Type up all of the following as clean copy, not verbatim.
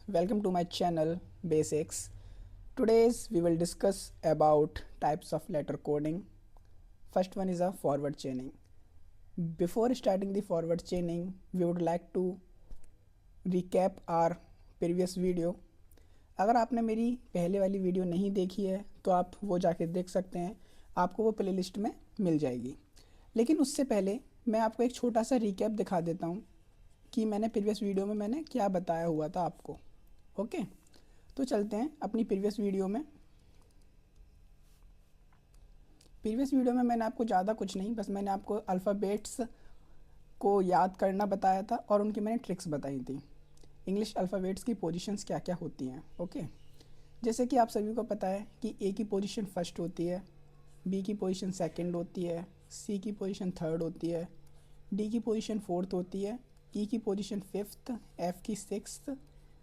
welcome to my channel Basics. Today's we will discuss about types of letter coding. First one is a forward chaining. Before starting the forward chaining, we would like to recap our previous video. अगर आपने मेरी पहले वाली video नहीं देखी है तो आप वो जाके देख सकते हैं, आपको वो प्लेलिस्ट में मिल जाएगी। लेकिन उससे पहले मैं आपको एक छोटा सा रिकैप दिखा देता हूँ कि मैंने प्रीवियस वीडियो में मैंने क्या बताया हुआ था आपको। ओके, तो चलते हैं अपनी प्रीवियस वीडियो में। प्रीवियस वीडियो में मैंने आपको ज़्यादा कुछ नहीं, बस मैंने आपको अल्फ़ाबेट्स को याद करना बताया था और उनकी मैंने ट्रिक्स बताई थी। इंग्लिश अल्फ़ाबेट्स की पोजीशंस क्या क्या होती हैं। ओके, जैसे कि आप सभी को पता है कि ए की पोजीशन फर्स्ट होती है, बी की पोजीशन सेकंड होती है, सी की पोजीशन थर्ड होती है, डी की पोजीशन फोर्थ होती है, ई की पोजीशन फिफ्थ, एफ की सिक्स्थ,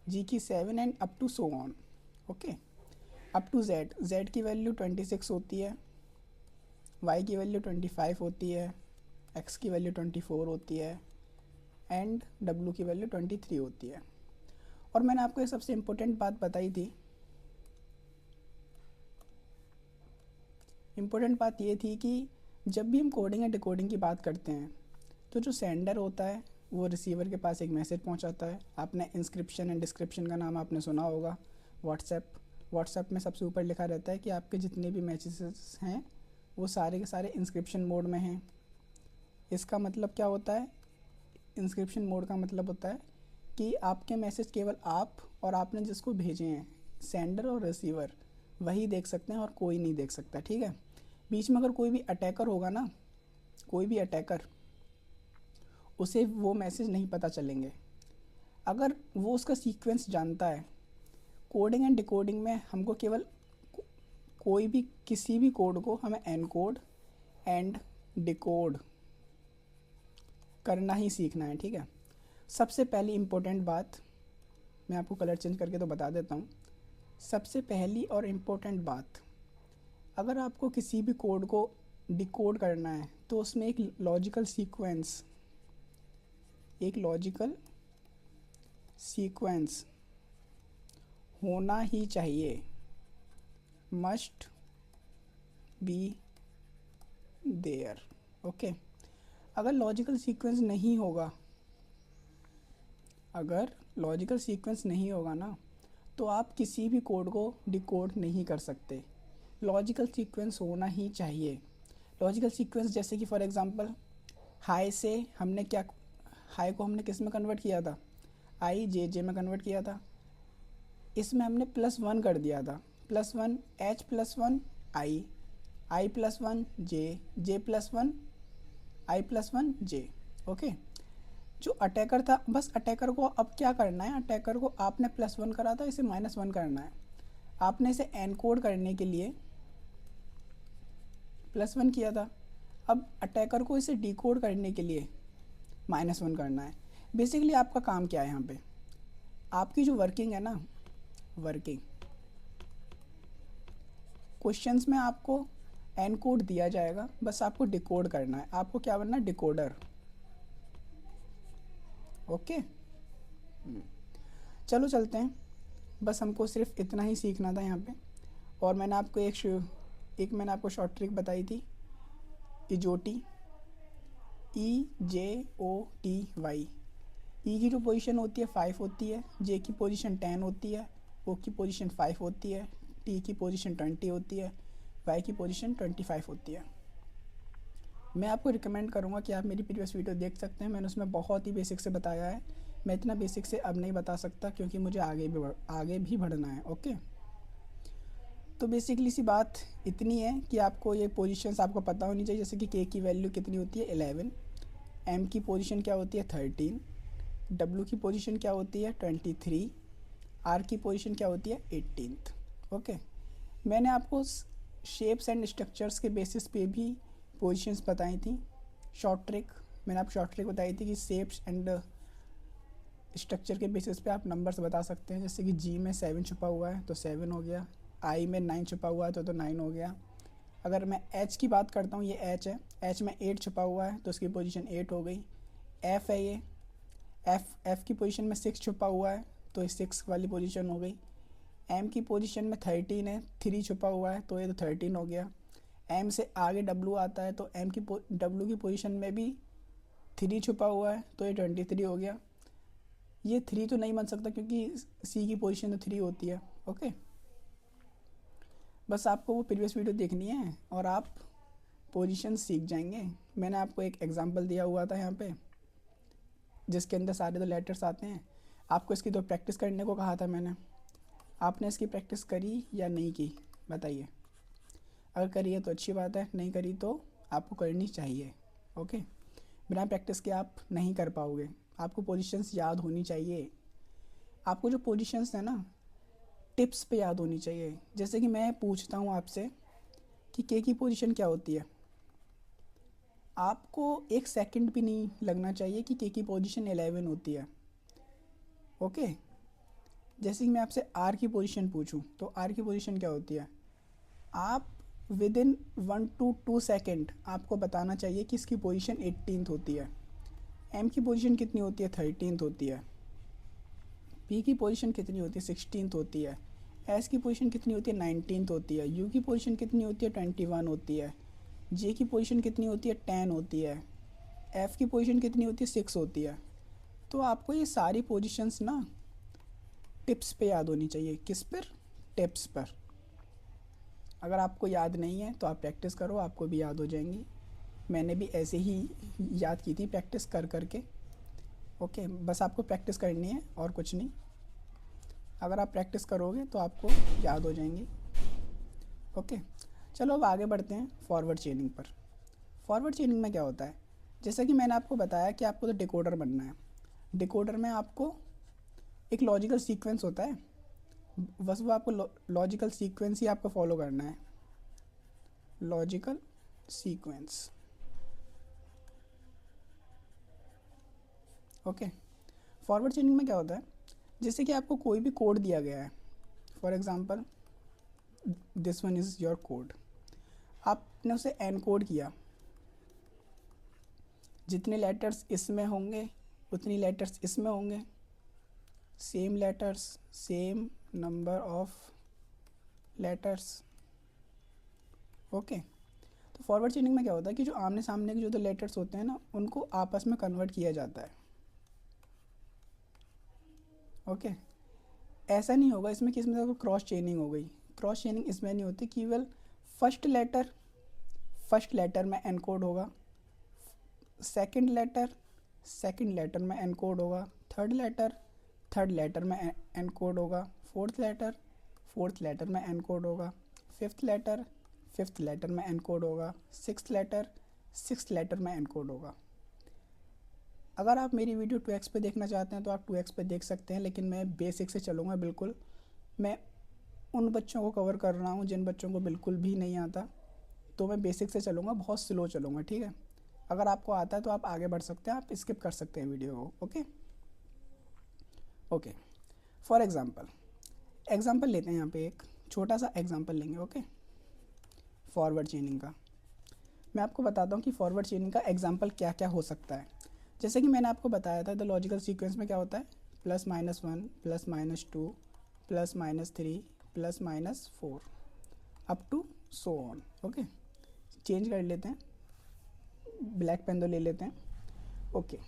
जी की seven and up to so on. Okay, up to Z, Z की वैल्यू 26 होती है, वाई की वैल्यू 25 होती है, एक्स की वैल्यू 24 होती है एंड डब्ल्यू की वैल्यू 23 होती है। और मैंने आपको ये सबसे इम्पोर्टेंट बात बताई थी। इम्पोर्टेंट बात ये थी कि जब भी हम कोडिंग या डिकोडिंग की बात करते हैं तो जो सेंडर होता है वो रिसीवर के पास एक मैसेज पहुंचाता है। आपने इंस्क्रिप्शन एंड डिस्क्रिप्शन का नाम आपने सुना होगा। व्हाट्सएप में सबसे ऊपर लिखा रहता है कि आपके जितने भी मैसेजेस हैं वो सारे के सारे इंस्क्रिप्शन मोड में हैं। इसका मतलब क्या होता है? इंस्क्रिप्शन मोड का मतलब होता है कि आपके मैसेज केवल आप और आपने जिसको भेजे हैं, सेंडर और रिसीवर, वही देख सकते हैं और कोई नहीं देख सकता। ठीक है, बीच में अगर कोई भी अटैकर होगा ना, कोई भी अटैकर, उसे वो मैसेज नहीं पता चलेंगे। अगर वो उसका सीक्वेंस जानता है, कोडिंग एंड डिकोडिंग में हमको केवल कोई भी किसी भी कोड को हमें एनकोड एंड डिकोड करना ही सीखना है। ठीक है, सबसे पहली इम्पोर्टेंट बात मैं आपको कलर चेंज करके तो बता देता हूँ। सबसे पहली और इम्पोर्टेंट बात, अगर आपको किसी भी कोड को डिकोड करना है तो उसमें एक लॉजिकल सीक्वेंस होना ही चाहिए, मस्ट बी देयर। ओके, अगर लॉजिकल सीक्वेंस नहीं होगा, ना तो आप किसी भी कोड को डिकोड नहीं कर सकते। लॉजिकल सीक्वेंस होना ही चाहिए। लॉजिकल सीक्वेंस जैसे कि फॉर एग्जांपल हाई से हमने क्या, हाई को हमने किस में कन्वर्ट किया था? आई जे में कन्वर्ट किया था। इसमें हमने +1 कर दिया था। +1 एच +1 आई +1 जे +1 आई +1 जे। ओके, जो अटैकर था, बस अटैकर को अब क्या करना है, अटैकर को आपने +1 करा था, इसे -1 करना है। आपने इसे एनकोड करने के लिए +1 किया था, अब अटैकर को इसे डिकोड करने के लिए -1 करना है। बेसिकली आपका काम क्या है यहाँ पे? आपकी जो वर्किंग है ना, क्वेश्चंस में आपको एनकोड दिया जाएगा, बस आपको डिकोड करना है। आपको क्या बनना है? डिकोडर। ओके, चलो चलते हैं। बस हमको सिर्फ इतना ही सीखना था यहाँ पे। और मैंने आपको एक मैंने आपको शॉर्ट ट्रिक बताई थी, इजोटी, EJOTY। ई की जो पोजीशन होती है 5 होती है, जे की पोजीशन 10 होती है, ओ की पोजीशन 5 होती है, टी की पोजीशन 20 होती है, वाई की पोजीशन 25 होती है। मैं आपको रिकमेंड करूँगा कि आप मेरी प्रीवियस वीडियो देख सकते हैं। मैंने उसमें बहुत ही बेसिक से बताया है। मैं इतना बेसिक से अब नहीं बता सकता क्योंकि मुझे आगे भी बढ़ना है। ओके, तो बेसिकली सी बात इतनी है कि आपको ये पोजीशंस आपको पता होनी चाहिए। जैसे कि के की वैल्यू कितनी होती है? 11, एम की पोजीशन क्या होती है? 13, डब्ल्यू की पोजीशन क्या होती है? 23, आर की पोजीशन क्या होती है? 18। ओके, मैंने आपको शेप्स एंड स्ट्रक्चर्स के बेसिस पे भी पोजीशंस बताई थी। शॉर्ट ट्रिक, मैंने आपको शॉर्ट ट्रिक बताई थी कि शेप्स एंड स्ट्रक्चर के बेसिस पे आप नंबर्स बता सकते हैं। जैसे कि जी में 7 छुपा हुआ है तो 7 हो गया, आई में 9 छुपा हुआ है तो 9 हो गया। अगर मैं एच की बात करता हूँ, ये एच है, एच में 8 छुपा हुआ है तो उसकी पोजीशन 8 हो गई। एफ है ये, एफ की पोजीशन में 6 छुपा हुआ है तो ये 6 वाली पोजीशन हो गई। एम की पोजीशन में 13 है, 3 छुपा हुआ है तो ये तो 13 हो गया। एम से आगे डब्लू आता है तो डब्लू की पोजीशन में भी 3 छुपा हुआ है तो ये 23 हो गया। ये 3 तो नहीं बन सकता क्योंकि सी की पोजीशन तो 3 होती है। ओके, बस आपको वो प्रीवियस वीडियो देखनी है और आप पोजीशन सीख जाएंगे। मैंने आपको एक एग्जांपल दिया हुआ था यहाँ पे जिसके अंदर सारे तो लेटर्स आते हैं। आपको इसकी तो प्रैक्टिस करने को कहा था मैंने, आपने इसकी प्रैक्टिस करी या नहीं की बताइए। अगर करी है तो अच्छी बात है, नहीं करी तो आपको करनी चाहिए। ओके, बिना प्रैक्टिस के आप नहीं कर पाओगे। आपको पोजीशंस याद होनी चाहिए। आपको जो पोजीशंस है ना टिप्स पे याद होनी चाहिए। जैसे कि मैं पूछता हूँ आपसे कि के की पोजीशन क्या होती है, आपको 1 सेकंड भी नहीं लगना चाहिए कि के की पोजीशन 11 होती है। ओके, जैसे कि मैं आपसे आर की पोजीशन पूछूं तो आर की पोजीशन क्या होती है, आप विद इन 1 to 2 सेकेंड आपको बताना चाहिए कि इसकी पोजीशन 18th होती है। एम की पोजीशन कितनी होती है, 13th होती है। पी की पोजीशन कितनी होती है, 16th होती है। एस की पोजीशन कितनी होती है, 19th होती है। यू की पोजीशन कितनी होती है, 21 होती है। जे की पोजीशन कितनी होती है, 10 होती है। एफ की पोजीशन कितनी होती है, 6 होती है। तो आपको ये सारी पोजीशंस ना टिप्स पे याद होनी चाहिए। किस पर, टिप्स पर। अगर आपको याद नहीं है तो आप प्रैक्टिस करो, आपको भी याद हो जाएंगी। मैंने भी ऐसे ही याद की थी प्रैक्टिस कर करके। ओके, बस आपको प्रैक्टिस करनी है और कुछ नहीं। अगर आप प्रैक्टिस करोगे तो आपको याद हो जाएंगी। ओके, चलो अब आगे बढ़ते हैं फॉरवर्ड चेनिंग पर। फॉरवर्ड चेनिंग में क्या होता है, जैसे कि मैंने आपको बताया कि आपको तो डिकोडर बनना है। डिकोडर में आपको एक लॉजिकल सीक्वेंस होता है, बस वो आपको लॉजिकल सीक्वेंस ही आपको फॉलो करना है। Logical sequence. ओके, फॉरवर्ड चेनिंग में क्या होता है, जैसे कि आपको कोई भी कोड दिया गया है, for example this one is your code, आपने उसे एनकोड किया। जितने लेटर्स इसमें होंगे उतनी लेटर्स इसमें होंगे, same letters same number of letters. Okay, तो फॉरवर्ड चेनिंग में क्या होता है कि जो आमने सामने के जो दो लेटर्स होते हैं ना उनको आपस में कन्वर्ट किया जाता है। ओके, ऐसा नहीं होगा इसमें कि इसमें देखो क्रॉस चेनिंग हो गई। क्रॉस चेनिंग इसमें नहीं होती, केवल फर्स्ट लेटर में एनकोड होगा, सेकंड लेटर में एनकोड होगा, थर्ड लेटर में एनकोड होगा, फोर्थ लेटर में एनकोड होगा, फिफ्थ लेटर में एनकोड होगा, सिक्स्थ लेटर में एनकोड होगा। अगर आप मेरी वीडियो 2x पे देखना चाहते हैं तो आप 2x पे देख सकते हैं, लेकिन मैं बेसिक से चलूँगा बिल्कुल। मैं उन बच्चों को कवर कर रहा हूँ जिन बच्चों को बिल्कुल भी नहीं आता, तो मैं बेसिक से चलूँगा, बहुत स्लो चलूँगा, ठीक है। अगर आपको आता है तो आप आगे बढ़ सकते हैं, आप स्किप कर सकते हैं वीडियो को। ओके, फॉर एग्ज़ाम्पल लेते हैं। यहाँ पे एक छोटा सा एग्जाम्पल लेंगे। ओके, फॉरवर्ड चेनिंग का मैं आपको बताता हूँ कि फॉरवर्ड चेनिंग का एग्जाम्पल क्या क्या हो सकता है। जैसे कि मैंने आपको बताया था द लॉजिकल सीक्वेंस में क्या होता है, +-1 +-2 +-3 +-4 up to so on. Okay, change कर लेते हैं, ब्लैक पेन तो ले लेते हैं। ओके,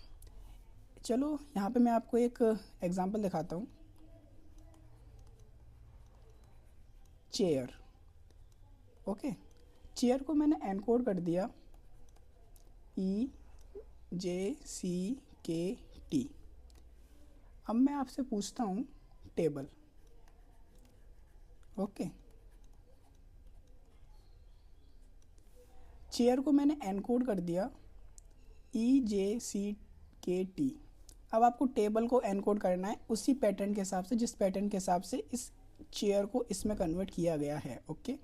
चलो यहाँ पे मैं आपको एक एग्जांपल दिखाता हूँ। चेयर। ओके, चेयर को मैंने एनकोड कर दिया EJCKT। अब मैं आपसे पूछता हूँ टेबल। ओके, चेयर को मैंने एनकोड कर दिया EJCKT। अब आपको टेबल को एनकोड करना है उसी पैटर्न के हिसाब से जिस पैटर्न के हिसाब से इस चेयर को इसमें कन्वर्ट किया गया है। ओके,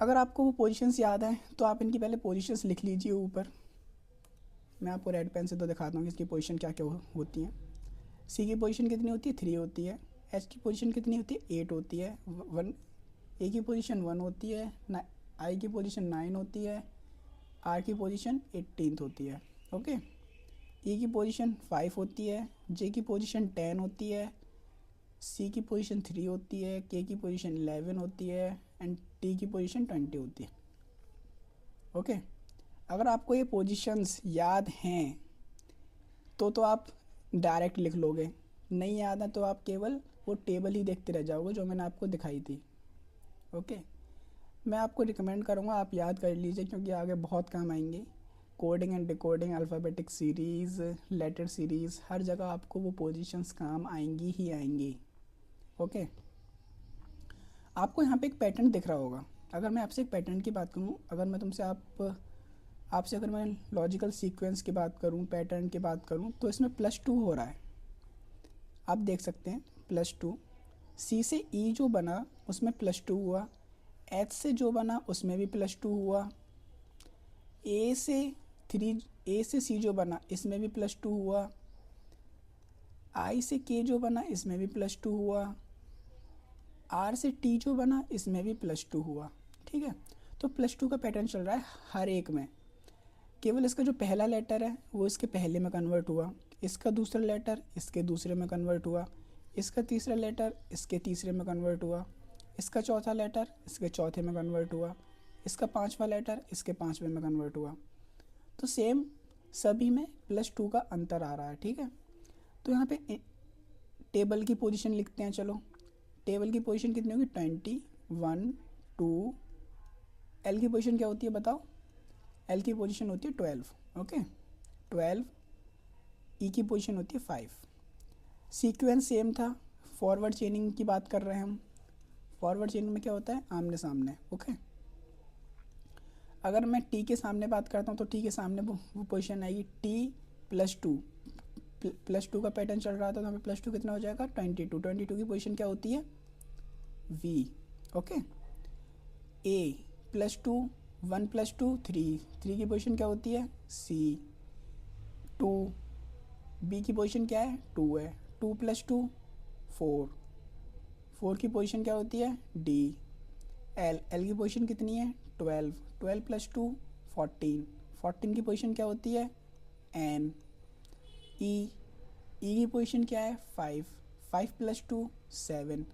अगर आपको वो पोजीशंस याद हैं तो आप इनकी पहले पोजीशंस लिख लीजिए ऊपर। मैं आपको रेड पेन से तो दिखाता हूँ कि इसकी पोजीशन क्या क्या होती हैं। सी की पोजीशन कितनी होती है, 3 होती है। एच की पोजीशन कितनी होती है, 8 होती है। ए की पोजीशन 1 होती है। आई की पोजीशन 9 होती है। आर की पोजीशन 18th होती है। ओके, ई की पोजीशन 5 होती है, जे की पोजीशन 10 होती है, सी की पोजीशन 3 होती है, के की पोजीशन 11 होती है एंड टी की पोजीशन 20 होती है। ओके, अगर आपको ये पोजीशंस याद हैं तो आप डायरेक्ट लिख लोगे, नहीं याद है तो आप केवल वो टेबल ही देखते रह जाओगे जो मैंने आपको दिखाई थी। ओके, मैं आपको रिकमेंड करूँगा आप याद कर लीजिए क्योंकि आगे बहुत काम आएंगे। Coding and decoding, alphabetic series, letter series, हर जगह आपको वो पोजीशंस काम आएंगी ही आएंगी। ओके, आपको यहाँ पे एक पैटर्न दिख रहा होगा। अगर मैं आपसे एक पैटर्न की बात करूँ, अगर मैं तुमसे आपसे अगर मैं लॉजिकल सीक्वेंस की बात करूँ, पैटर्न की बात करूँ, तो इसमें +2 हो रहा है। आप देख सकते हैं +2। सी से ई जो बना उसमें +2 हुआ, एच से जो बना उसमें भी +2 हुआ, ए से सी जो बना इसमें भी +2 हुआ, आई से के जो बना इसमें भी +2 हुआ, आर से टी जो बना इसमें भी +2 हुआ। ठीक है, तो +2 का पैटर्न चल रहा है हर एक में। केवल इसका जो पहला लेटर है वो इसके पहले में कन्वर्ट हुआ, इसका दूसरा लेटर इसके दूसरे में कन्वर्ट हुआ, इसका तीसरा लेटर इसके तीसरे में कन्वर्ट हुआ, इसका चौथा लेटर इसके चौथे में कन्वर्ट हुआ, इसका पांचवा लेटर इसके पांचवें में कन्वर्ट हुआ। तो सेम सभी में +2 का अंतर आ रहा है। ठीक है, तो यहाँ पे टेबल की पोजीशन लिखते हैं। चलो, टेबल की पोजीशन कितनी होगी? 20, 1, 2। एल की पोजीशन क्या होती है बताओ? एल की पोजीशन होती है 12। ओके, 12। ई की पोजीशन होती है 5। सीक्वेंस सेम था, फॉरवर्ड चेनिंग की बात कर रहे हैं हम। फॉरवर्ड चेनिंग में क्या होता है? आमने सामने। ओके, अगर मैं टी के सामने बात करता हूँ तो टी के सामने वो पोजीशन आएगी T+2। +2 का पैटर्न चल रहा था तो हमें +2 कितना हो जाएगा? 22। 22 की पोजीशन क्या होती है? V। Okay, A +2, 1 + 2 3। 3 की पोजीशन क्या होती है? C। 2, B की पोजीशन क्या है? 2 है। 2 + 2 4। 4 की पोजीशन क्या होती है? D। L की पोजीशन कितनी है? 12। 12 + 2 14। 14 की पोजीशन क्या होती है? N। E की पोजीशन क्या है? 5। 5 + 2 7।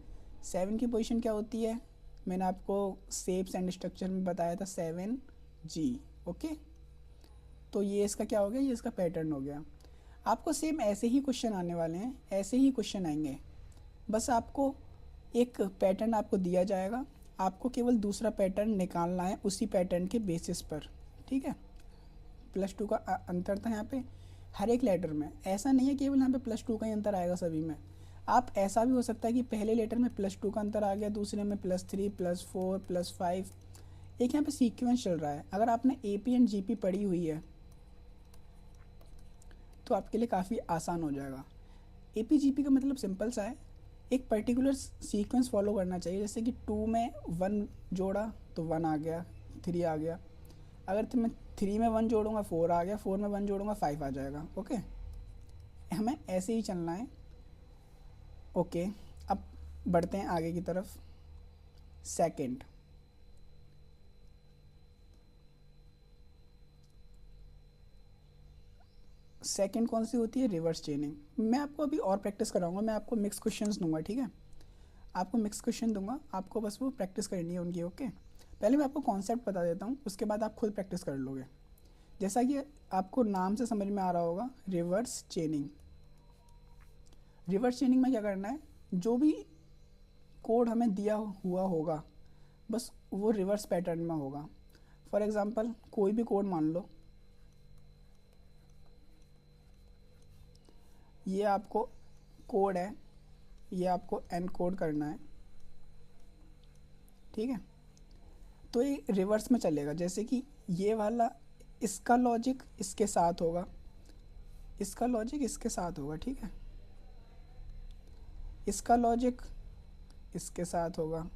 7 की पोजीशन क्या होती है? मैंने आपको शेप्स एंड स्ट्रक्चर में बताया था 7G। ओके, तो ये इसका क्या हो गया? ये इसका पैटर्न हो गया। आपको सेम ऐसे ही क्वेश्चन आने वाले हैं, ऐसे ही क्वेश्चन आएंगे। बस आपको एक पैटर्न आपको दिया जाएगा, आपको केवल दूसरा पैटर्न निकालना है उसी पैटर्न के बेसिस पर। ठीक है, +2 का अंतर था यहाँ पे हर एक लेटर में। ऐसा नहीं है केवल यहाँ पे +2 का ही अंतर आएगा सभी में। आप ऐसा भी हो सकता है कि पहले लेटर में +2 का अंतर आ गया, दूसरे में +3, +4, +5। एक यहाँ पे सीक्वेंस चल रहा है। अगर आपने AP एंड GP पढ़ी हुई है तो आपके लिए काफ़ी आसान हो जाएगा। AP GP का मतलब सिंपल सा है, एक पर्टिकुलर सीक्वेंस फॉलो करना चाहिए। जैसे कि 2 में 1 जोड़ा तो 1 आ गया, 3 आ गया। अगर मैं 3 में 1 जोड़ूंगा 4 आ गया, 4 में 1 जोड़ूंगा 5 आ जाएगा। ओके, हमें ऐसे ही चलना है। ओके, अब बढ़ते हैं आगे की तरफ। सेकंड, सेकंड कौन सी होती है? रिवर्स चेनिंग। मैं आपको अभी और प्रैक्टिस कराऊंगा, मैं आपको मिक्स क्वेश्चंस दूंगा। ठीक है, आपको मिक्स क्वेश्चन दूंगा, आपको बस वो प्रैक्टिस करनी है उनकी। ओके, पहले मैं आपको कॉन्सेप्ट बता देता हूँ, उसके बाद आप खुद प्रैक्टिस कर लोगे। जैसा कि आपको नाम से समझ में आ रहा होगा, रिवर्स चेनिंग। रिवर्स चेनिंग में क्या करना है? जो भी कोड हमें दिया हुआ होगा बस वो रिवर्स पैटर्न में होगा। फॉर एग्जांपल कोई भी कोड मान लो, ये आपको कोड है, ये आपको एनकोड करना है। ठीक है, तो ये रिवर्स में चलेगा। जैसे कि ये वाला, इसका लॉजिक इसके साथ होगा, इसका लॉजिक इसके साथ होगा। ठीक है, इसका लॉजिक इसके साथ होगा,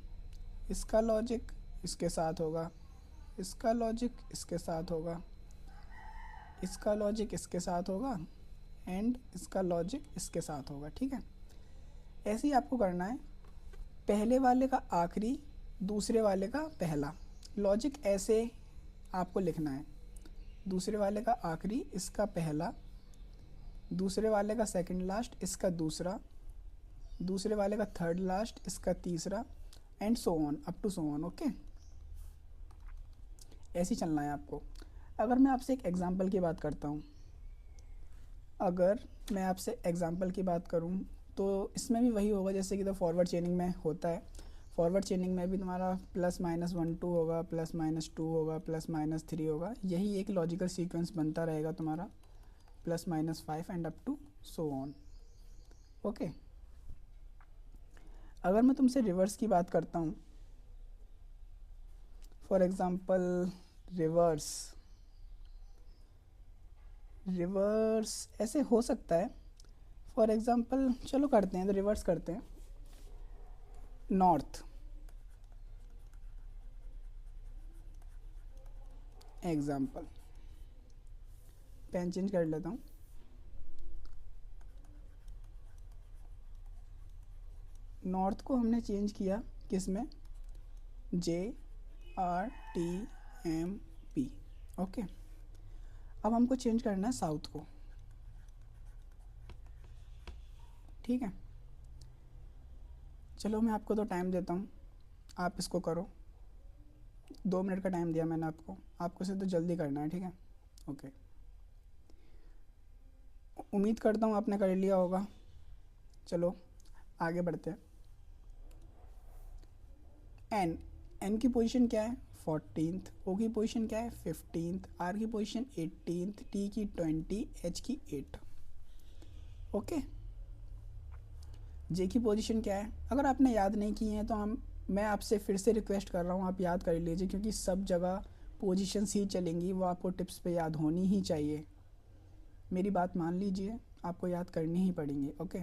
इसका लॉजिक इसके साथ होगा, इसका लॉजिक इसके साथ होगा, इसका लॉजिक इसके साथ होगा एंड इसका लॉजिक इसके साथ होगा। ठीक है, ऐसे ही आपको करना है। पहले वाले का आखिरी, दूसरे वाले का पहला। लॉजिक ऐसे आपको लिखना है, दूसरे वाले का आखिरी, इसका पहला, दूसरे वाले का सेकंड लास्ट, इसका दूसरा, दूसरे वाले का थर्ड लास्ट, इसका तीसरा, and so on up to so on. Okay, ऐसे ही चलना है आपको। अगर मैं आपसे एक एग्जांपल की बात करता हूँ, अगर मैं आपसे एग्जांपल की बात करूँ तो इसमें भी वही होगा जैसे कि तो फॉरवर्ड चेनिंग में होता है। फॉरवर्ड चेनिंग में भी तुम्हारा +-1 2 होगा, +-2 होगा, +-3 होगा। यही एक लॉजिकल सीक्वेंस बनता रहेगा तुम्हारा, +-5 and up to so on. Okay, अगर मैं तुमसे रिवर्स की बात करता हूँ, फॉर एग्जांपल रिवर्स, रिवर्स ऐसे हो सकता है। फॉर एग्जांपल चलो करते हैं, तो रिवर्स करते हैं। नॉर्थ एग्जांपल, पेन चेंज कर लेता हूँ। नॉर्थ को हमने चेंज किया किस में, JRTMP। ओके, अब हमको चेंज करना है साउथ को। ठीक है, चलो मैं आपको तो टाइम देता हूँ, आप इसको करो। 2 मिनट का टाइम दिया मैंने आपको, आपको इसे तो जल्दी करना है। ठीक है, ओके, उम्मीद करता हूँ आपने कर लिया होगा। चलो आगे बढ़ते हैं। एन, एन की पोजीशन क्या है 14th, ओ की पोजीशन क्या है 15th, आर की पोजीशन 18th, टी की 20, एच की 8। ओके, जे की पोजीशन क्या है, अगर आपने याद नहीं की है तो मैं आपसे फिर से रिक्वेस्ट कर रहा हूँ आप याद कर लीजिए, क्योंकि सब जगह पोजीशंस ही चलेंगी, वो आपको टिप्स पे याद होनी ही चाहिए। मेरी बात मान लीजिए, आपको याद करनी ही पड़ेंगी। ओके,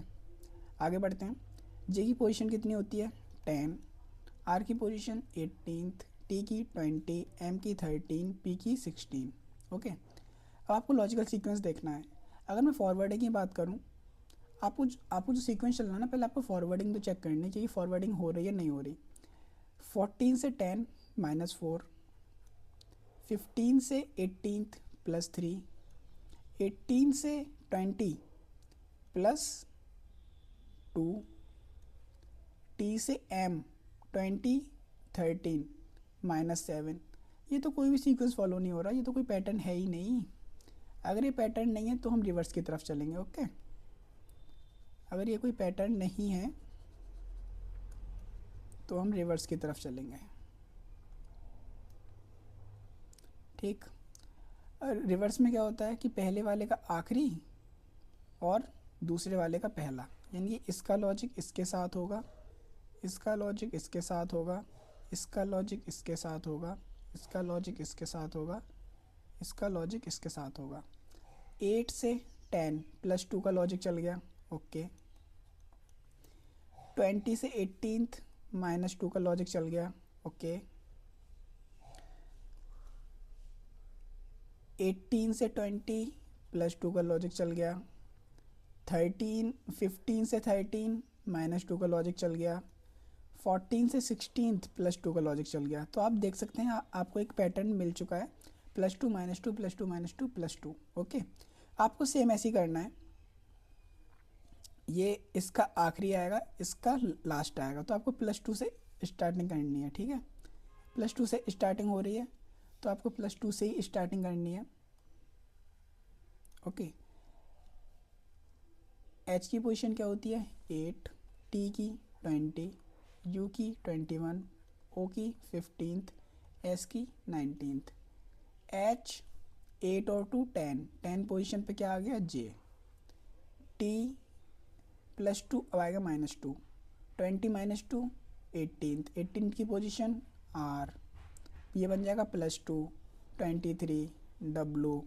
आगे बढ़ते हैं। जे की पोजीशन कितनी होती है 10, आर की पोजीशन 18th, टी की 20, एम की 13, पी की 16। ओके, अब आपको लॉजिकल सीक्वेंस देखना है। अगर मैं फॉरवर्डिंग की बात करूँ, आपको जो सीक्वेंस चलना है ना, पहले आपको फॉरवर्डिंग तो चेक करनी चाहिए, फॉरवर्डिंग हो रही है नहीं हो रही। 14 से 10 -4, 15 से 18th +3, 18 से 20 +2, टी से एम 20 13 -7। ये तो कोई भी सीक्वेंस फॉलो नहीं हो रहा, ये तो कोई पैटर्न है ही नहीं। अगर ये पैटर्न नहीं है तो हम रिवर्स की तरफ चलेंगे। ओके, अगर ये कोई पैटर्न नहीं है तो हम रिवर्स की तरफ चलेंगे। ठीक, रिवर्स में क्या होता है कि पहले वाले का आखिरी और दूसरे वाले का पहला, यानी कि इसका लॉजिक इसके साथ होगा, इसका लॉजिक इसके साथ होगा, इसका लॉजिक इसके साथ होगा, इसका लॉजिक इसके साथ होगा, इसका लॉजिक इसके साथ होगा। 8 से 10 +2 का लॉजिक चल गया। ओके, 20 से 18th -2 का लॉजिक चल गया। ओके, 18 से 20 +2 का लॉजिक चल गया। 15 से 13 -2 का लॉजिक चल गया। 14 से 16th +2 का लॉजिक चल गया। तो आप देख सकते हैं आपको एक पैटर्न मिल चुका है, +2 -2 +2 -2 +2। ओके, आपको सेम ऐसे ही करना है। ये इसका आखिरी आएगा, इसका लास्ट आएगा, तो आपको +2 से स्टार्टिंग करनी है। ठीक है, +2 से स्टार्टिंग हो रही है तो आपको +2 से ही स्टार्टिंग करनी है। ओके, एच की पोजीशन क्या होती है 8, टी की 20, यू की 21, ओ की 15th, एस की 19th। एच 8 और 2 10, 10 पोजीशन पे क्या आ गया जे। टी +2 अब आएगा -2, 20 -2 18th, 18th की पोजीशन आर, ये बन जाएगा +2, 23 डब्लू,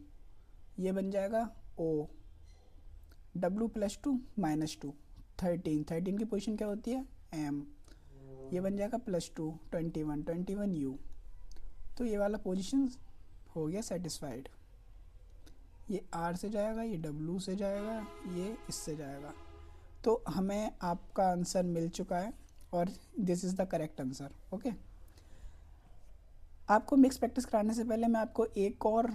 ये बन जाएगा ओ, W +2 -2 13, 13 की पोजीशन क्या होती है एम, ये बन जाएगा +2 21 यू। तो ये वाला पोजीशन हो गया सेटिस्फाइड। ये आर से जाएगा, ये डब्लू से जाएगा, ये इससे जाएगा। तो हमें आपका आंसर मिल चुका है और this is the correct answer. Okay, आपको मिक्स प्रैक्टिस कराने से पहले मैं आपको एक और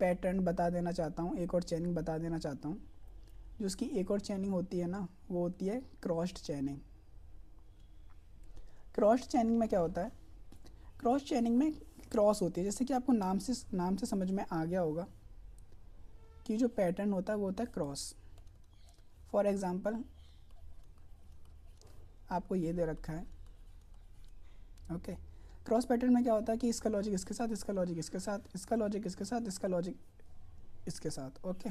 पैटर्न बता देना चाहता हूँ, एक और चेनिंग बता देना चाहता हूँ। जो उसकी एक और चेनिंग होती है ना, वो होती है क्रॉस्ड चेनिंग। क्रॉस्ड चेनिंग में क्या होता है? क्रॉस चेनिंग में क्रॉस होती है, जैसे कि आपको नाम से समझ में आ गया होगा कि जो पैटर्न होता है वो होता है क्रॉस। फॉर एग्जांपल आपको ये दे रखा है, ओके। क्रॉस पैटर्न में क्या होता है कि इसका लॉजिक इसके साथ, इसका लॉजिक इसके साथ, इसका लॉजिक इसके साथ, इसका लॉजिक इसके साथ, ओके।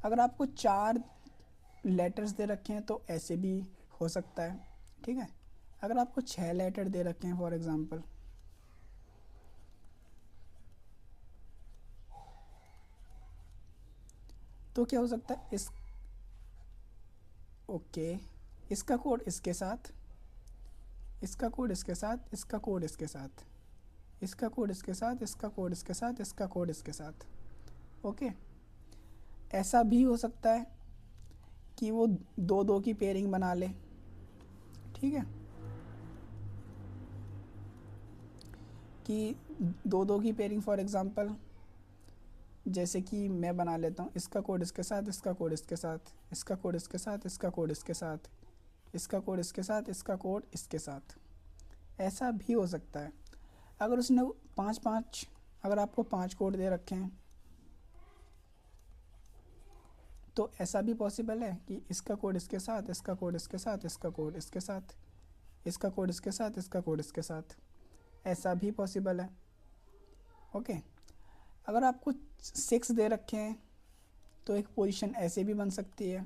अगर आपको 4 लेटर्स दे रखे हैं तो ऐसे भी हो सकता है, ठीक है। अगर आपको 6 लेटर दे रखे हैं फॉर एग्जांपल, तो क्या हो सकता है इस, ओके, इसका कोड इसके साथ, इसका कोड इसके साथ, इसका कोड इसके साथ, इसका कोड इसके साथ, इसका कोड इसके साथ, इसका कोड इसके साथ, ओके। ऐसा भी हो सकता है कि वो 2-2 की पेयरिंग बना ले, ठीक है, कि 2-2 की पेयरिंग फॉर एग्जांपल जैसे कि मैं बना लेता हूँ, इसका कोड इसके साथ, इसका कोड इसके साथ, इसका कोड इसके साथ, इसका कोड इसके साथ, इसका कोड इसके साथ, इसका कोड इसके साथ। ऐसा भी हो सकता है। अगर उसने 5-5, अगर आपको 5 कोड दे रखे हैं तो ऐसा भी पॉसिबल है कि इसका कोड इसके साथ, इसका कोड इसके साथ, इसका कोड इसके साथ, इसका कोड इसके साथ, इसका कोड इसके साथ, ऐसा भी पॉसिबल है, ओके। अगर आपको 6 दे रखे हैं तो एक पोजीशन ऐसे भी बन सकती है,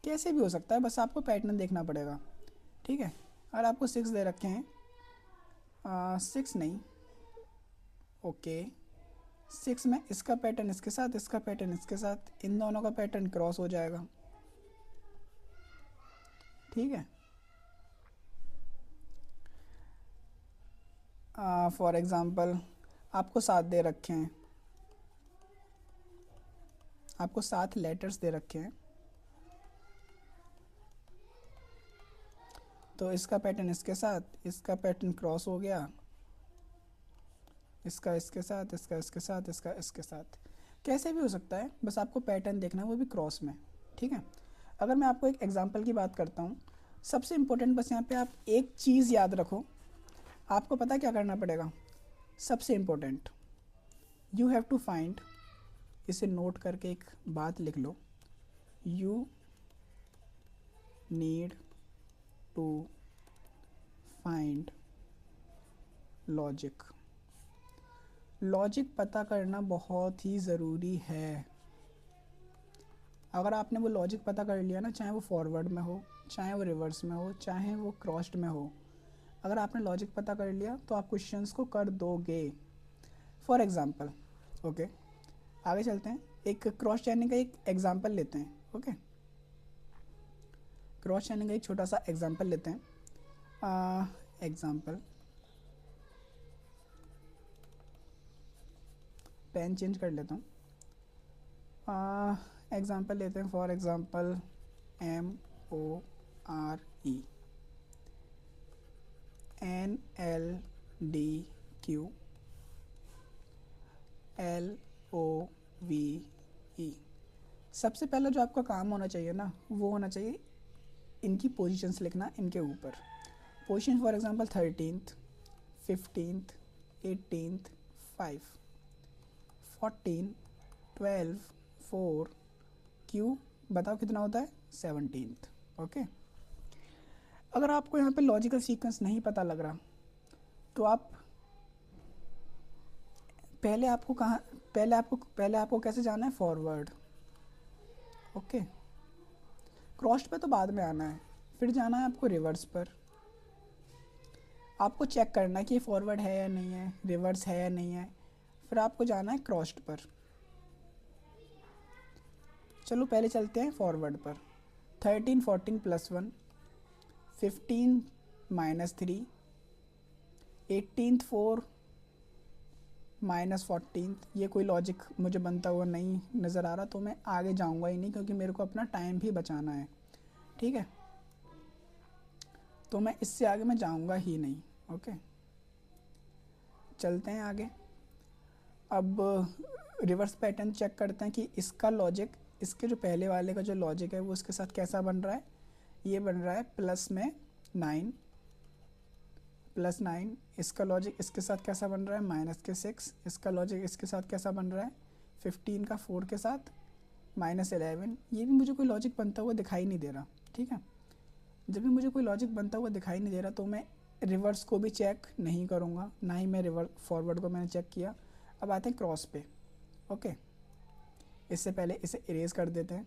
कैसे भी हो सकता है, बस आपको पैटर्न देखना पड़ेगा, ठीक है। अगर आपको 6 दे रखे हैं, 6 नहीं, ओके, 6 में इसका पैटर्न इसके साथ, इसका पैटर्न इसके साथ, इन दोनों का पैटर्न क्रॉस हो जाएगा, ठीक है। फॉर एग्ज़ाम्पल आपको 7 दे रखे हैं, आपको 7 लेटर्स दे रखे हैं, तो इसका पैटर्न इसके साथ, इसका पैटर्न क्रॉस हो गया, इसका इसके साथ, इसका इसके साथ, इसका इसके साथ, कैसे भी हो सकता है, बस आपको पैटर्न देखना है, वो भी क्रॉस में, ठीक है। अगर मैं आपको एक एग्जांपल की बात करता हूँ, सबसे इम्पोर्टेंट बस यहाँ पे आप एक चीज़ याद रखो, आपको पता क्या करना पड़ेगा, सबसे important, you have to find, इसे नोट करके एक बात लिख लो, you need to find logic. Logic पता करना बहुत ही ज़रूरी है। अगर आपने वो लॉजिक पता कर लिया ना, चाहे वो फॉरवर्ड में हो, चाहे वो रिवर्स में हो, चाहे वो क्रॉस्ड में हो, अगर आपने लॉजिक पता कर लिया तो आप क्वेश्चंस को कर दोगे। फॉर एग्जांपल, ओके, आगे चलते हैं, एक क्रॉस चेनिंग का एक एग्जांपल लेते हैं, ओके। क्रॉस चेनिंग का एक छोटा सा एग्जांपल लेते हैं, एग्जांपल, पेन चेंज कर लेता हूँ, एग्जांपल लेते हैं, for example MORE NLDQ LOVE। सबसे पहला जो आपका काम होना चाहिए ना, वो होना चाहिए इनकी पोजीशंस लिखना, इनके ऊपर position, for example 13th 15th 18th 5 14 12 4 Q बताओ कितना होता है 17th, ओके। अगर आपको यहाँ पे लॉजिकल सीक्वेंस नहीं पता लग रहा तो आप पहले आपको कैसे जाना है, फॉरवर्ड, ओके। क्रॉस्ड पे तो बाद में आना है, फिर जाना है आपको रिवर्स पर, आपको चेक करना है कि फॉरवर्ड है या नहीं है, रिवर्स है या नहीं है, फिर आपको जाना है क्रॉस्ड पर। चलो पहले चलते हैं फॉरवर्ड पर, 13 14 + 1 15 - 3 18th 4 -14th, ये कोई लॉजिक मुझे बनता हुआ नहीं नज़र आ रहा, तो मैं आगे जाऊंगा ही नहीं, क्योंकि मेरे को अपना टाइम भी बचाना है, ठीक है, तो मैं इससे आगे मैं जाऊंगा ही नहीं, ओके, चलते हैं आगे। अब रिवर्स पैटर्न चेक करते हैं कि इसका लॉजिक, इसके जो पहले वाले का जो लॉजिक है वो इसके साथ कैसा बन रहा है। ये बन रहा है प्लस में 9, प्लस 9। इसका लॉजिक इसके साथ कैसा बन रहा है, माइनस के 6। इसका लॉजिक इसके साथ कैसा बन रहा है, 15 का 4 के साथ माइनस 11। ये भी मुझे कोई लॉजिक बनता हुआ दिखाई नहीं दे रहा, ठीक है। जब भी मुझे कोई लॉजिक बनता हुआ दिखाई नहीं दे रहा तो मैं रिवर्स को भी चेक नहीं करूँगा, ना ही मैं फॉरवर्ड को मैंने चेक किया। अब आते हैं क्रॉस पे। ओके, इससे पहले इसे इरेज कर देते हैं।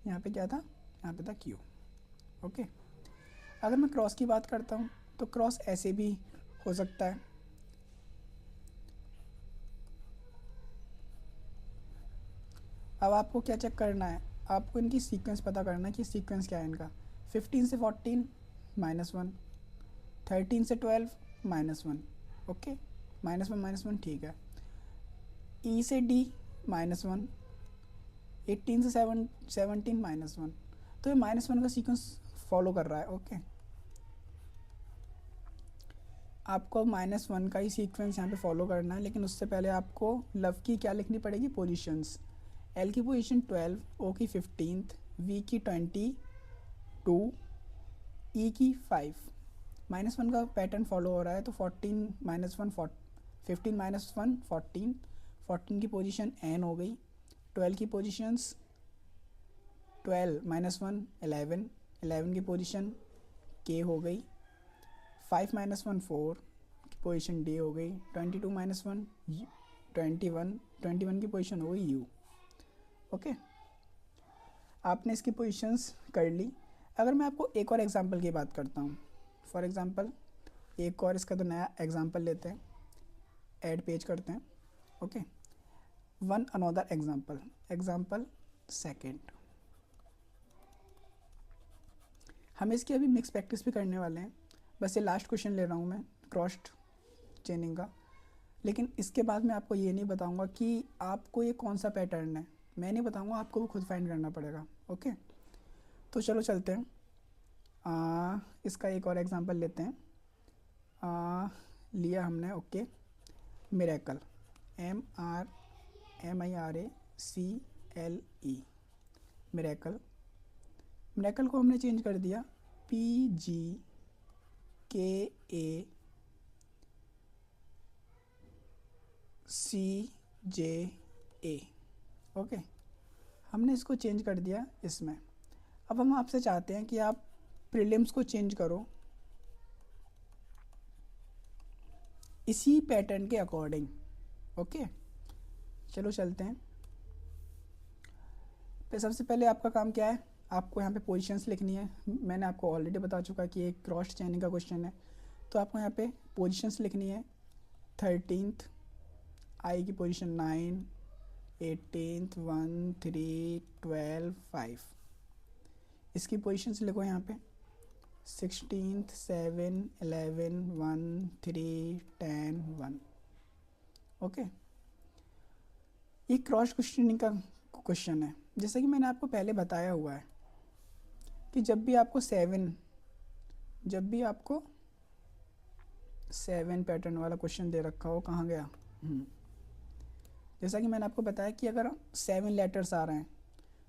यहाँ पे क्या था, यहाँ पे था क्यू। ओके, अगर मैं क्रॉस की बात करता हूँ तो क्रॉस ऐसे भी हो सकता है। अब आपको क्या चेक करना है, आपको इनकी सीक्वेंस पता करना है कि सीक्वेंस क्या है इनका। 15 से 14 -1, 13 से 12 -1। ओके, -1 ठीक है। ई से डी -1, 18 से 17 -1। तो ये -1 का सीक्वेंस फॉलो कर रहा है। ओके, आपको -1 का ही सीक्वेंस यहाँ पे फॉलो करना है, लेकिन उससे पहले आपको लव की क्या लिखनी पड़ेगी, पोजीशंस। एल की पोजीशन 12, ओ की 15, वी की 22, ई की 5। -1 का पैटर्न फॉलो हो रहा है तो 14 -1 15 -1 14, 14 की पोजीशन एन हो गई। 12 की पोजीशंस 12 -1 11, 11 की पोजीशन के हो गई। 5 -1 4 की पोजीशन डी हो गई। 22 -1 21, 21 की पोजीशन हो गई यू। ओके, आपने इसकी पोजीशंस कर ली। अगर मैं आपको एक और एग्जांपल की बात करता हूँ, फॉर एग्जांपल एक और इसका तो नया एग्जांपल लेते हैं, ऐड पेज करते हैं। Okay, one another example, example second. हम इसकी अभी मिक्स प्रैक्टिस भी करने वाले हैं, बस ये लास्ट क्वेश्चन ले रहा हूँ मैं क्रॉस चेनिंग का। लेकिन इसके बाद मैं आपको ये नहीं बताऊँगा कि आपको ये कौन सा पैटर्न है, मैं नहीं बताऊँगा, आपको वो खुद फाइंड करना पड़ेगा। ओके, तो चलो चलते हैं। इसका एक और एग्जांपल लेते हैं। लिया हमने, okay, miracle, MIRACLE, miracle. Miracle को हमने चेंज कर दिया PGKACJA। ओके, हमने इसको चेंज कर दिया इसमें। अब हम आपसे चाहते हैं कि आप प्रीलिम्स को चेंज करो इसी पैटर्न के अकॉर्डिंग। ओके, चलो चलते हैं। तो सबसे पहले आपका काम क्या है, आपको यहाँ पे पोजीशंस लिखनी है। मैंने आपको ऑलरेडी बता चुका कि एक क्रॉस चेनिंग का क्वेश्चन है, तो आपको यहाँ पे पोजीशंस लिखनी है। 13th, आई की पोजीशन 9, 18th 1 3 12 5। इसकी पोजीशंस लिखो यहाँ पे। 16th 7 11 1 3 10 1। ओके, ये क्रॉस क्वेश्चनिंग का क्वेश्चन है। जैसा कि मैंने आपको पहले बताया हुआ है कि जब भी आपको 7 पैटर्न वाला क्वेश्चन दे रखा हो, कहाँ गया, जैसा कि मैंने आपको बताया कि अगर 7 लेटर्स आ रहे हैं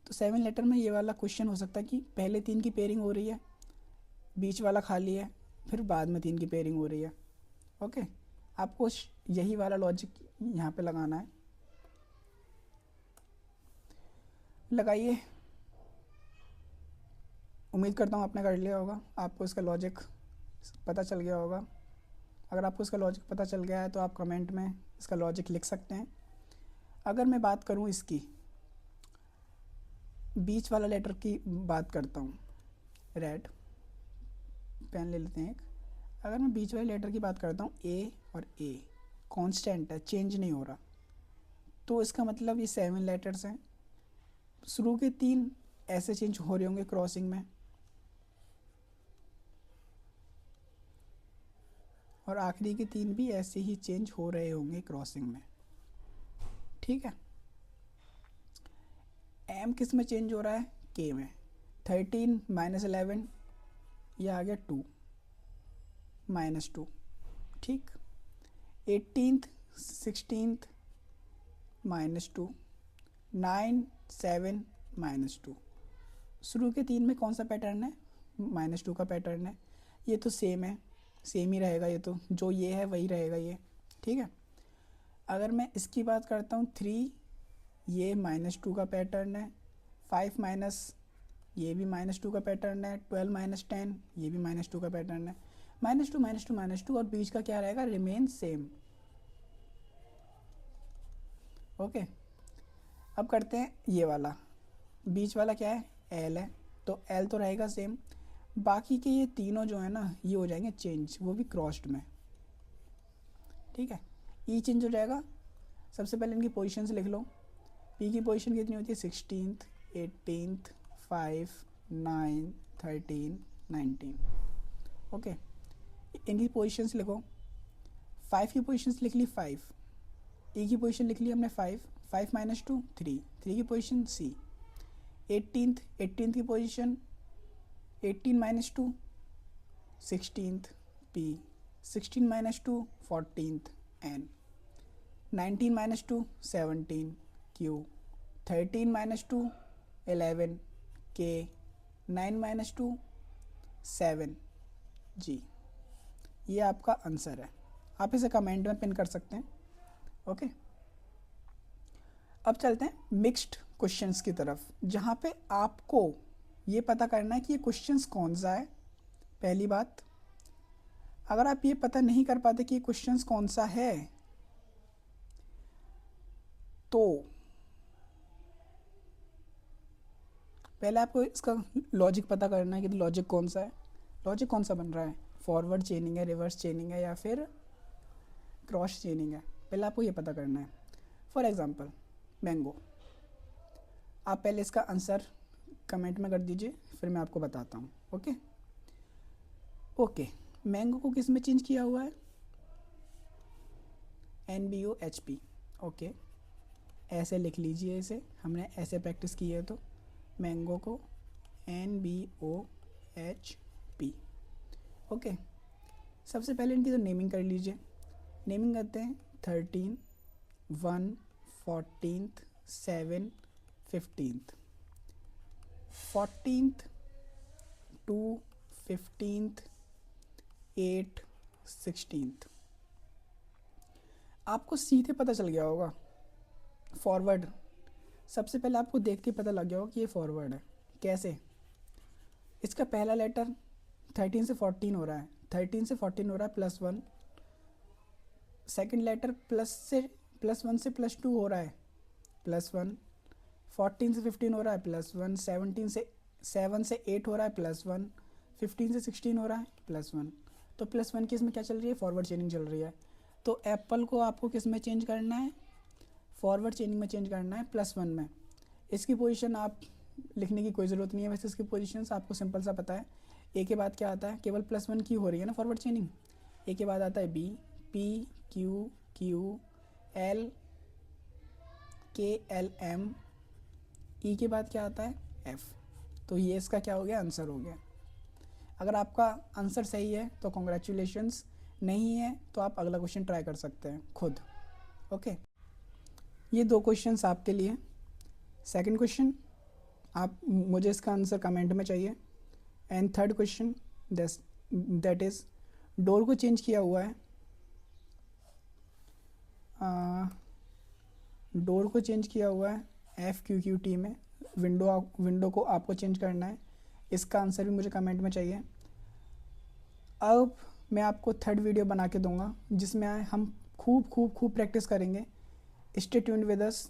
तो 7 लेटर में ये वाला क्वेश्चन हो सकता है कि पहले 3 की पेयरिंग हो रही है, बीच वाला खाली है, फिर बाद में 3 की पेयरिंग हो रही है। ओके, आपको यही वाला लॉजिक यहाँ पे लगाना है। लगाइए, उम्मीद करता हूँ आपने कर लिया होगा, आपको इसका लॉजिक पता चल गया होगा। अगर आपको इसका लॉजिक पता चल गया है तो आप कमेंट में इसका लॉजिक लिख सकते हैं। अगर मैं बात करूँ इसकी बीच वाला लेटर की बात करता हूँ, रेड पेन ले लेते हैं एक। अगर मैं बीच वाले लेटर की बात करता हूँ, ए और ए कांस्टेंट है, चेंज नहीं हो रहा, तो इसका मतलब ये 7 लेटर्स हैं। शुरू के 3 ऐसे चेंज हो रहे होंगे क्रॉसिंग में, और आखिरी के 3 भी ऐसे ही चेंज हो रहे होंगे क्रॉसिंग में। ठीक है। एम किस में चेंज हो रहा है, के में। 13 माइनस 11 ये आ गया 2 माइनस 2, ठीक। 18th 16th minus 2, 9 7 minus 2। शुरू के 3 में कौन सा पैटर्न है, -2 का पैटर्न है। ये तो सेम है, सेम ही रहेगा, ये तो जो ये है वही रहेगा ये, ठीक है। अगर मैं इसकी बात करता हूँ 3, ये -2 का पैटर्न है। 5 माइनस, ये भी -2 का पैटर्न है। 12 माइनस 10 ये भी -2 का पैटर्न है। -2 -2 -2 और बीच का क्या रहेगा, रिमेन सेम। ओके, अब करते हैं ये वाला, बीच वाला क्या है, एल है, तो एल तो रहेगा सेम। बाकी के ये तीनों जो है ना ये हो जाएंगे चेंज, वो भी क्रॉस्ड में, ठीक है। ई चेंज हो जाएगा। सबसे पहले इनकी पोजीशंस लिख लो। पी की पोजीशन कितनी होती है, 16th 18th 5 9 13 19। ओके, इनकी पोजीशंस लिखो। 5 की पोजीशंस लिख ली 5, ई की पोजीशन लिख ली हमने 5, 5 माइनस 2 3, 3 की पोजीशन सी। 18th की position 18 minus 2 16th P, 16 minus 2 14th N, 19 minus 2 17 Q, 13 minus 2 11 के, 9 माइनस 2 7 जी। ये आपका आंसर है, आप इसे कमेंट में पिन कर सकते हैं। ओके, अब चलते हैं मिक्स्ड क्वेश्चंस की तरफ, जहाँ पे आपको ये पता करना है कि ये क्वेश्चंस कौन सा है। पहली बात, अगर आप ये पता नहीं कर पाते कि ये क्वेश्चंस कौन सा है, तो पहले आपको इसका लॉजिक पता करना है कि लॉजिक कौन सा है, लॉजिक कौन सा बन रहा है, फॉरवर्ड चेनिंग है, रिवर्स चेनिंग है, या फिर क्रॉस चेनिंग है। पहले आपको ये पता करना है। फॉर एग्जांपल मैंगो, आप पहले इसका आंसर कमेंट में कर दीजिए, फिर मैं आपको बताता हूँ। ओके ओके, मैंगो को किस में चेंज किया हुआ है, NBOHP। ओके, ऐसे लिख लीजिए, इसे हमने ऐसे प्रैक्टिस की है, तो मैंगो को NBOHP। ओके, सबसे पहले इनकी तो नेमिंग कर लीजिए। नेमिंग करते हैं 13 1 14th 7 15th, 14th 2 15th 8 16th। आपको सीधे पता चल गया होगा फॉरवर्ड, सबसे पहले आपको देख के पता लग गया होगा कि ये फॉरवर्ड है। कैसे, इसका पहला लेटर 13 से 14 हो रहा है, 13 से 14 हो रहा है +1। सेकंड लेटर +1 से +2 हो रहा है +1। 14 से 15 हो रहा है +1। 7 से 8 हो रहा है +1। 15 से 16 हो रहा है +1। तो +1 की इसमें क्या चल रही है, फॉरवर्ड चेनिंग चल रही है। तो एप्पल को आपको किस में चेंज करना है, फॉरवर्ड चेनिंग में चेंज करना है, +1 में। इसकी पोजीशन आप लिखने की कोई ज़रूरत नहीं है, वैसे इसकी पोजीशन आपको सिंपल सा पता है। ए के बाद क्या आता है, केवल +1 की हो रही है ना फॉरवर्ड चेनिंग। ए के बाद आता है B, P Q Q L K L M, E के बाद क्या आता है, एफ। तो ये इसका क्या हो गया, आंसर हो गया। अगर आपका आंसर सही है तो कॉन्ग्रेचुलेशंस, नहीं है तो आप अगला क्वेश्चन ट्राई कर सकते हैं खुद। ओके, ये 2 क्वेश्चंस आपके लिए। सेकंड क्वेश्चन, आप मुझे इसका आंसर कमेंट में चाहिए। And third question, that is door को चेंज किया हुआ है, डोर को चेंज किया हुआ है FQQT में। विंडो को आपको चेंज करना है, इसका आंसर भी मुझे कमेंट में चाहिए। अब मैं आपको थर्ड वीडियो बना के दूंगा, जिसमें हम खूब प्रैक्टिस करेंगे। Stay tuned with us.